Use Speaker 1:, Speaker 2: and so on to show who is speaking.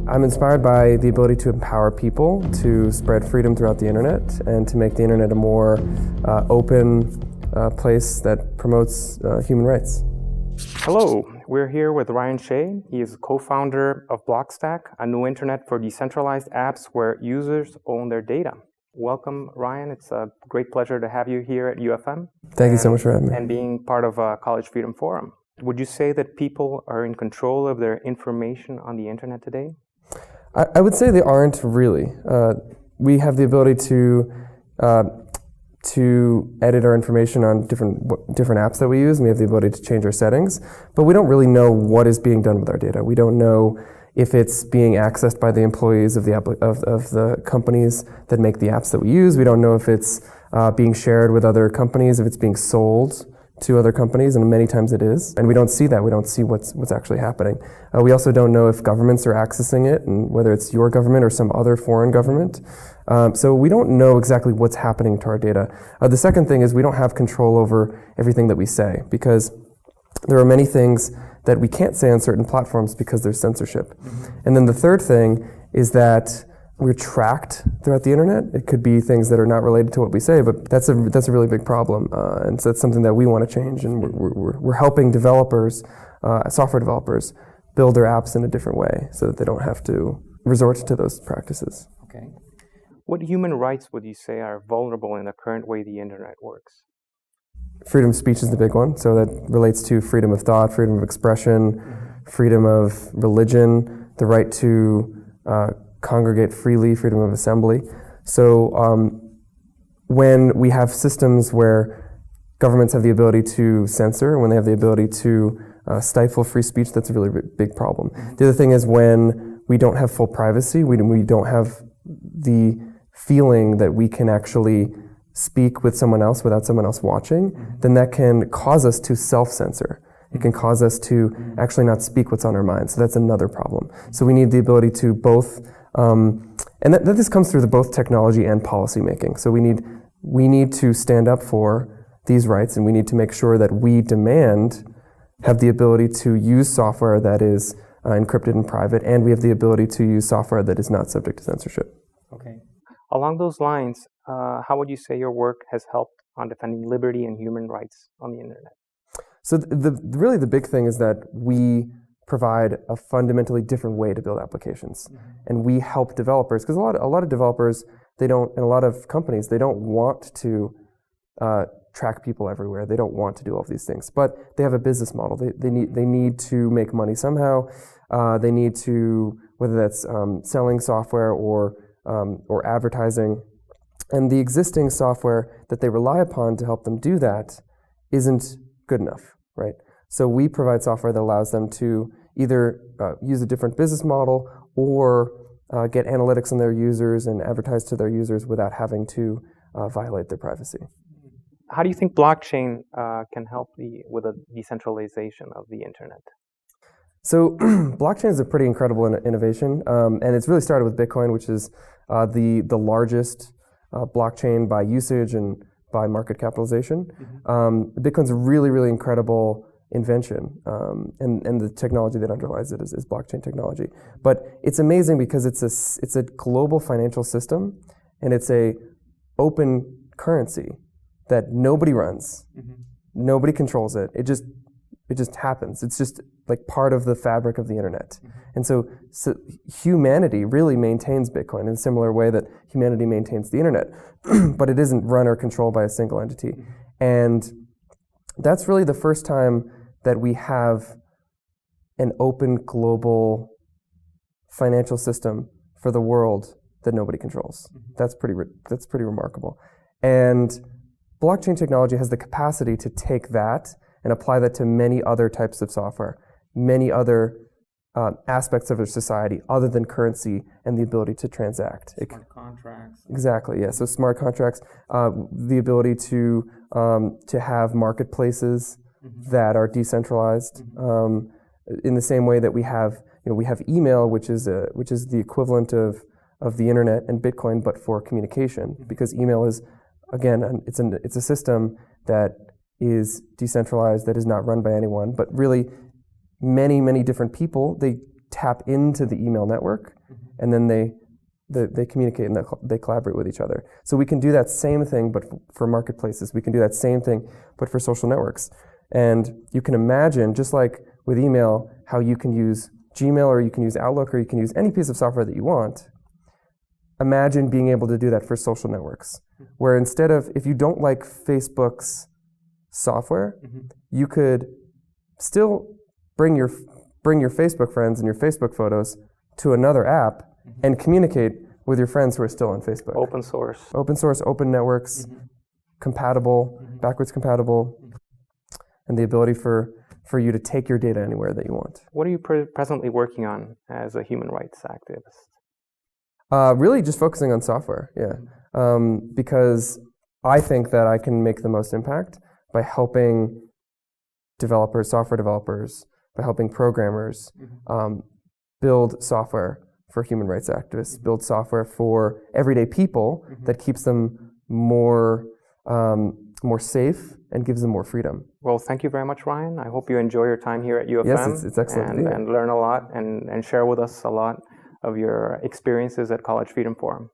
Speaker 1: I'm inspired by the ability to empower people to spread freedom throughout the internet and to make the internet a more open place that promotes human rights.
Speaker 2: Hello, we're here with Ryan Shea. He is co-founder of Blockstack, a new internet for decentralized apps where users own their data. Welcome, Ryan. It's a great pleasure to have you here at UFM.
Speaker 1: Thank you so much for having me.
Speaker 2: And being part of College Freedom Forum. Would you say that people are in control of their information on the internet today?
Speaker 1: I would say they aren't really. We have the ability to edit our information on different apps that we use, and we have the ability to change our settings, but we don't really know what is being done with our data. We don't know if it's being accessed by the employees of the companies that make the apps that we use. We don't know if it's being shared with other companies, if it's being sold to other companies, and many times it is. And we don't see that. We don't see what's actually happening. We also don't know if governments are accessing it, and whether it's your government or some other foreign government. So we don't know exactly what's happening to our data. The second thing is we don't have control over everything that we say, because there are many things that we can't say on certain platforms because there's censorship. Mm-hmm. And then the third thing is that we're tracked throughout the internet. It could be things that are not related to what we say, but that's a really big problem, and so that's something that we want to change. And we're helping developers, software developers, build their apps in a different way so that they don't have to resort to those practices.
Speaker 2: Okay. What human rights would you say are vulnerable in the current way the internet works?
Speaker 1: Freedom of speech is the big one. So that relates to freedom of thought, freedom of expression, freedom of religion, the right to congregate freely, freedom of assembly. So when we have systems where governments have the ability to censor, when they have the ability to stifle free speech, that's a really big problem. The other thing is when we don't have full privacy, we don't have the feeling that we can actually speak with someone else without someone else watching, then that can cause us to self-censor. It can cause us to actually not speak what's on our mind. So that's another problem. So we need the ability to both, and this comes through both technology and policy making. So we need to stand up for these rights, and we need to make sure that we have the ability to use software that is encrypted and private, and we have the ability to use software that is not subject to censorship.
Speaker 2: Okay. Along those lines, how would you say your work has helped on defending liberty and human rights on the internet?
Speaker 1: So really the big thing is that we provide a fundamentally different way to build applications. Mm-hmm. And we help developers, because a lot of developers, and a lot of companies, they don't want to track people everywhere. They don't want to do all of these things, but they have a business model. They need to make money somehow. They need to, whether that's selling software or advertising. And the existing software that they rely upon to help them do that isn't good enough, right? So we provide software that allows them to either use a different business model or get analytics on their users and advertise to their users without having to violate their privacy.
Speaker 2: How do you think blockchain can help with the decentralization of the internet?
Speaker 1: So blockchain is a pretty incredible innovation, and it's really started with Bitcoin, which is the largest blockchain by usage and by market capitalization. Mm-hmm. Bitcoin's a really, really incredible invention, and the technology that underlies it is blockchain technology. But it's amazing because it's a global financial system, and it's a open currency that nobody runs, mm-hmm. Nobody controls it. It just happens. It's just like part of the fabric of the internet. Mm-hmm. And so humanity really maintains Bitcoin in a similar way that humanity maintains the internet, but it isn't run or controlled by a single entity. Mm-hmm. And that's really the first time that we have an open global financial system for the world that nobody controls. Mm-hmm. That's pretty remarkable. And blockchain technology has the capacity to take that and apply that to many other types of software, many other aspects of our society other than currency and the ability to transact.
Speaker 2: Smart contracts.
Speaker 1: Exactly, yeah. So smart contracts, the ability to have marketplaces mm-hmm. that are decentralized, mm-hmm. In the same way that we have email, which is the equivalent of the internet and Bitcoin, but for communication, mm-hmm. because email is, again, it's a system that is decentralized, that is not run by anyone, but really many, many different people, they tap into the email network, and then they communicate and they collaborate with each other. So we can do that same thing, but for marketplaces. We can do that same thing, but for social networks. And you can imagine, just like with email, how you can use Gmail, or you can use Outlook, or you can use any piece of software that you want. Imagine being able to do that for social networks, where instead of, if you don't like Facebook's software, you could still bring your Facebook friends and your Facebook photos to another app and communicate with your friends who are still on Facebook.
Speaker 2: Open source.
Speaker 1: Open source, open networks, compatible, backwards compatible, and the ability for you to take your data anywhere that you want.
Speaker 2: What are you presently working on as a human rights activist?
Speaker 1: Really just focusing on software, because I think that I can make the most impact by helping developers, software developers, by helping programmers build software for human rights activists, build software for everyday people that keeps them more safe and gives them more freedom.
Speaker 2: Well, thank you very much, Ryan. I hope you enjoy your time here at UFM.
Speaker 1: Yes, it's excellent.
Speaker 2: And learn a lot and share with us a lot of your experiences at College Freedom Forum.